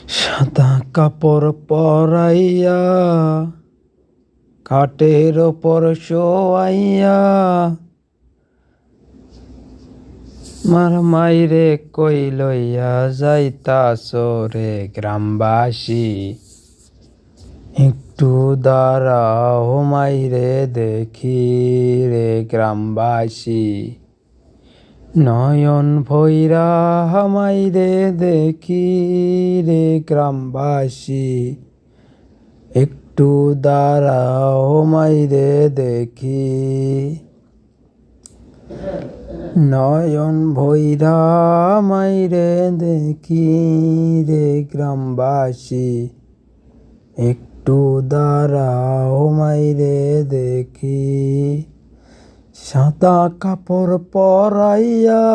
সাদা কাপড় পরাইয়া খাটের ওপর শোয়াইয়া মার মাইরে কই লইয়া যাইতাছো রে গ্রামবাসী, একটু দাঁড়াও মাইরে দেখি রে গ্রামবাসী, নয়ন ভৈরা মাইরে দেখি রে গ্রামবাসী, একটু দাঁড়াও মাইরে দেখি, নয়ন ভৈরা মাইরে দেখি রে গ্রামবাসী, একটু দাঁড়াও মাইরে দেখি। সাদা কাপড় পরাইয়া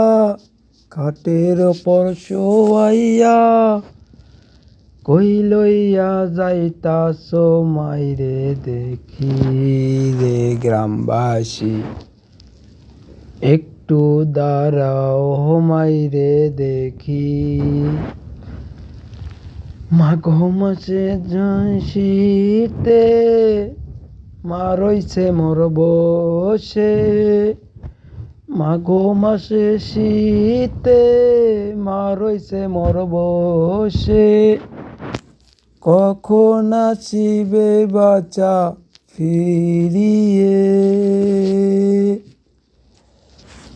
খাটের ওপর শোয়াইয়া কই লইয়া যাইতাছো মাইরে দেখি রে গ্রামবাসী, একটু দাঁড়াও মাইরে দেখি। মাঘ মাসে শীতে মা রইছে মোর বসে, মাঘ মাসে শীতে মা রইছে মোর বসে, কখন আসিবে বাঁচা ফিরিয়ে।